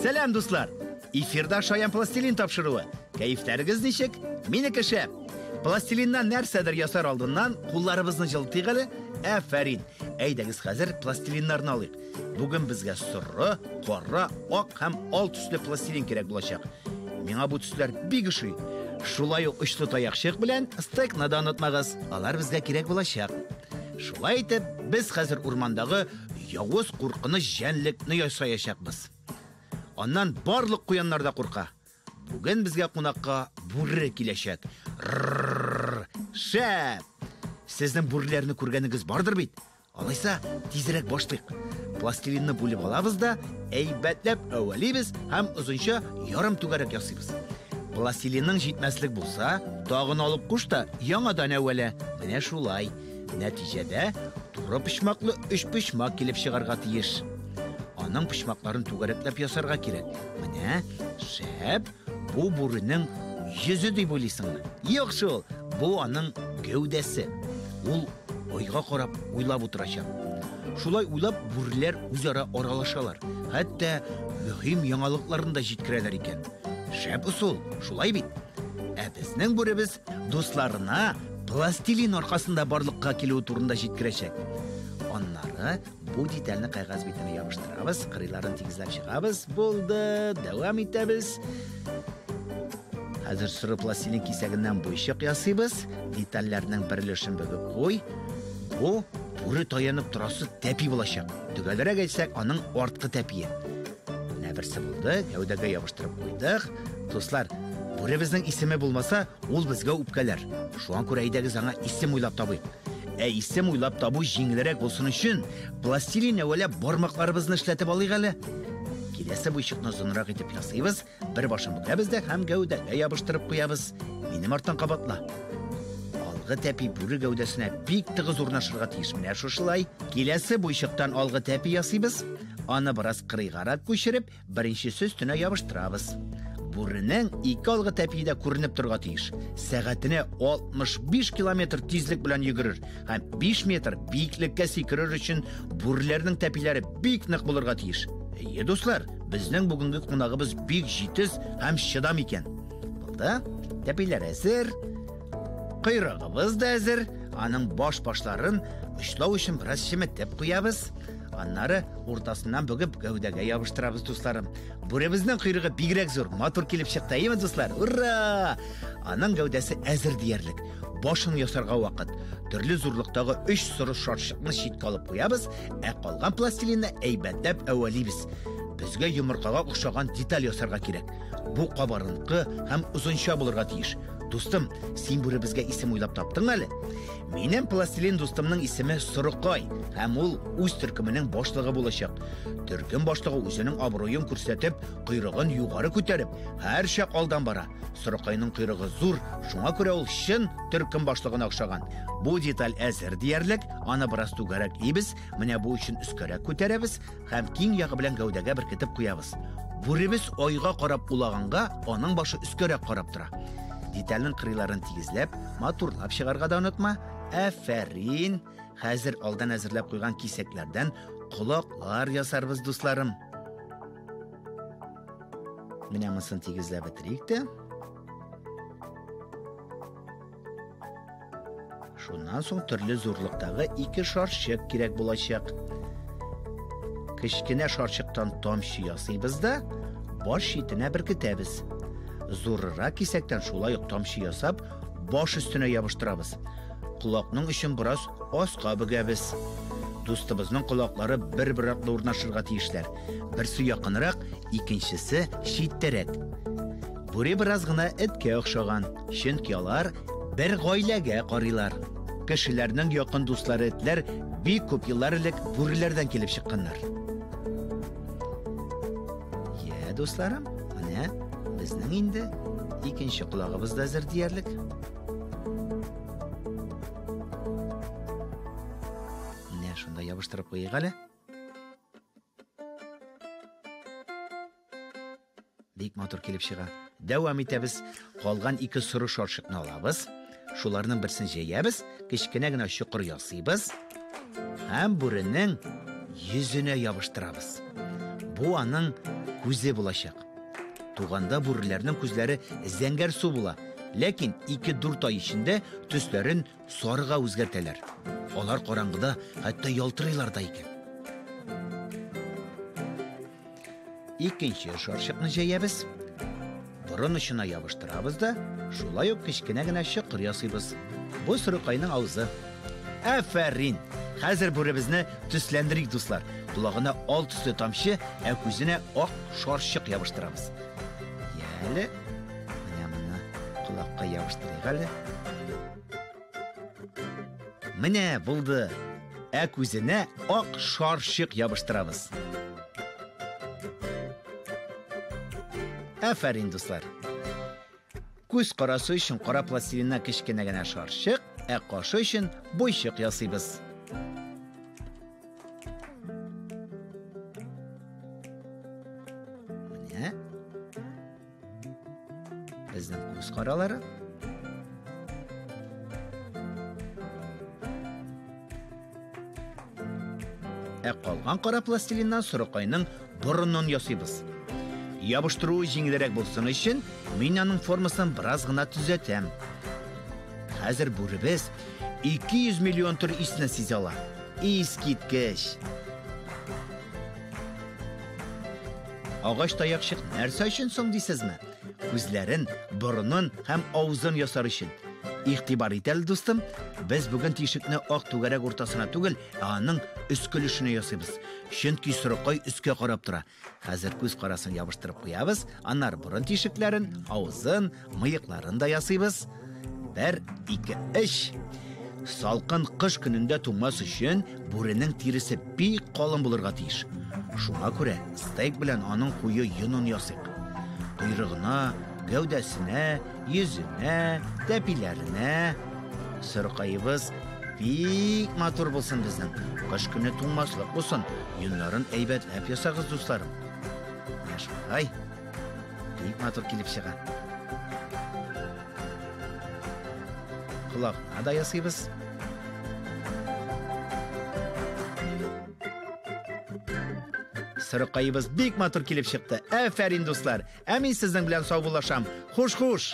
Сәлем, дуслар! Эфирда Шаян пластилин тапшыруы. Кәйефләрегез ничек? Минеке шәп. Пластилиннан нәрсәдер ясар алдыннан кулларыбызны җылытыйк әле. Афәрин. Әйдәгез хәзер пластилиннарны алыйк. Бүген безгә соры, кара, ак һәм ал төсле пластилин кирәк булачак. Миңа бу төсләр бик ошый. Шулай ук очлы таякчык белән стекны да онытмагыз. Алар безгә кирәк булачак. Шулай итеп, без хәзер урмандагы явыз куркыныч җәнлекне ясаячакбыз. Аннан барлык куяннар да курка. Бүген безгә кунакка бүре киләчәк. Шәп! Сезнең бүреләрне күргәнегез бардыр бит. Алайса, тизрәк башлыйк. Пластилинны бүлеп алабыз да, әйбәтләп әвәлибез һәм озынча ярым түгәрәк ясыйбыз. Пластилинның җитмәслек булса, тагын алып куш та яңадан әвәлә. Менә шулай. Нәтиҗәдә туры пычмаклы 3 пычмак килеп чыгарга тиеш. Аның пычмакларын түгәрәкләп ясарга кирәк. Менә шәп, бу бүренең йөзе дип уйлыйсыңмы? Юк шул, бу аның гәүдәсе. Ул айга карап уйлап утырачак. Шулай уйлап бүреләр үзара аралашалар. Хәтта мөһим яңалыкларын да җиткерәләр икән. Шәп усул, шулай бит. Ә безнең бүребез дусларына пластилин аркасында барлыкка килү турында җиткерәчәк. Аннары бу детальне кагаз битенә ябыштырабыз, кырыйларын тигезләп чыгабыз. Булды, дәвам итәбез. Хәзер сыры пластилин кисәгеннән буйчык ясыйбыз. Детальләрнең бер өлешен бөгеп куй. Бу бүре таянып торасы тәпи булачак. Төгәлрәк әйтсәк, аның арткы тәпие. Менә берсе булды, гәүдәгә ябыштырып куйдык. Дуслар, бүребезнең исеме булмаса, ул безгә үпкәләр. Шуңа күрә әйдәгез аңа исем уйлап табыйк. Ә исем уйлап табу җиңелрәк булсын өчен, пластилин әвәлә бармакларыбызны эшләтеп алыйк әле. Киләсе буйчыкны озынрак итеп ясыйбыз, бер башын бөгәбез дә һәм гәүдәгә ябыштырып куябыз. Минем арттан кабатла. Алгы тәпи бүре гәүдәсенә бик тыгыз урнашырга тиеш. Менә шушылай. Киләсе буйчыктан алгы тәпи ясыйбыз. Аны бераз кырыйгарак күчереп, беренчесе өстенә ябыштырабыз. Бүренең ике алгы тәпиедә күренеп торга тиеш. Сәгатенә 65 километр тизлек белән йөгерер һәм 5 метр биеклеккә сикерер өчен бүреләрнең тәпиләре бик нык булырга тиеш. Әйе, дуслар, безнең бүгенге кунагыбыз бик җитез һәм чыдам икән. Булды? Тәпиләр әзер. Койрыгыбыз да әзер. Аның башларын очлау өчен бераз чеметеп куябыз. Аннары уртасыннан бөгеп гәүдәгә ябыштырабыз, дусларым. Бүребезнең койрыгы бигрәк зур, матур килеп чыкты, әйеме, дуслар? Ура! Аның гәүдәсе әзер диярлек. Башын ясарга вакыт. Төрле зурлыктагы 3 соры шаршыкны читкә алып куябыз, ә калган пластилинны әйбәтләп әвәлибез. Безгә йомыркага охшаган деталь ясарга кирәк. Бу кабарынкы һәм озынча булырга тиеш. Дустым, син бүребезгә исем уйлап таптың әле? Минем пластилин дустымның исеме Сорыкай, һәм ул үз төркеменең башлыгы булачак. Төркем башлыгы үзенең абруен күрсәтеп, койрыгын югары күтәреп, һәр чак алдан бара. Сорыкайның койрыгы зур, шуңа күрә ул чын төркем башлыгына охшаган. Бу деталь әзер диярлек, аны бераз түгәрәк ибез, менә бу өчен өскәрәк күтәрәбез һәм киң ягы белән гәүдәгә беркетеп куябыз. Бүребез айга карап улаганга, аның башы өскәрәк карап тора. Детальның кырыйларын тигезләп, матурлап чыгарга да онытма. Афәрин. Хәзер алдан әзерләп куйган кисәкләрдән колаклар ясарбыз, дусларым. Менә монысын тигезләп бетерик тә. Шуннан соң төрле зурлыктагы 2 шарчык кирәк булачак. Кечкенә шарчыктан тамчы ясыйбыз да, баш читенә беркетәбез. Зуррак кисәктән шулай ук тамчы ясап, баш өстенә ябыштырабыз. Колакның өчен бераз аска бөгәбез. Дустыбызның колаклары бер-бер артлы урнашырга тиешләр. Берсе якынрак, икенчесе читтәрәк. Бүре бераз гына эткә охшаган, чөнки алар бер гаиләгә карыйлар. Кешеләрнең якын дуслары этләр бик күп еллар элек бүреләрдән килеп чыкканнар. Я, дусларым, менә безнең инде икенче колагыбыз да әзер диярлек. Менә шунда ябыштырып куйыйк әле. Бик матур килеп чыга. Дәвам итәбез. Калган 2 соры шарчыкны алабыз. Шуларның берсен җәябез, кечкенә генә чокыр ясыйбыз һәм бүренең йөзенә ябыштырабыз. Бу аның күзе булачак. Туганда бүреләрнең күзләре зәңгәр су була, ләкин 2-4 ай эчендә төсләрен сарыга үзгәртәләр. Алар караңгыда хәтта ялтырыйлар да икән. Икенче шарчыкны җәябез. Борын очына ябыштырабыз да, шулай ук кечкенә генә чокыр ясыйбыз. Бу сырыкайның авызы. Афәрин! Хәзер бүребезне төсләндерик, дуслар. Кулагына ал төсле тамчы, күзенә ак шарчык ябыштырабыз. Яле, менә кулакка ябыштырыйк әле. Менә булды. Күзенә ак шарчык ябыштырабыз. Афәрин, дуслар. Күз карасы өчен кара пластилиннан кечкенә генә шарчык, кашы өчен буйчык ясыйбыз. Менә безнең күз каралары. Калган кара пластилиннан сырыкайның борынын ясыйбыз. Ябыштыру җиңелрәк булсын өчен, мин аның формасын бераз гына төзәтәм. Хәзер бүребез 200 миллион төр исне сизә ала. Искиткеч. Агач таякчык нәрсә өчен соң дисезме? Күзләрен, борынын һәм авызын ясар өчен. Игътибар ит әле, дустым, без бүген тишекне ак түгәрәк уртасына түгел, аның өскөлешенә ясыйбыз. Чөнки сырыкай өскә карап тора. Хәзер күз карасын ябыштырып куябыз, аннары борын тишекләрен, авызын, мыекларын да ясыйбыз. 1, 2, 3. Салкын кыш көнендә туңмас өчен бүренең тиресе бик калын булырга тиеш. Шуңа күрә стейк белән аның куе йонын ясыйк. Койрыгына, гәүдәсенә, йөзенә, тәпиләренә. Сырыкайыбыз бик матур булсын безнең. Кыш көне туңмаслык булсын. Йоннарын әйбәтләп ясагыз, дусларым. Шулай. Бик матур килеп чыга. Колагына да ясыйбыз. Сырыкайыбыз бик матур килеп чыкты. Афәрин, дуслар. Мин сезнең белән сау булашам. Хуш-хуш.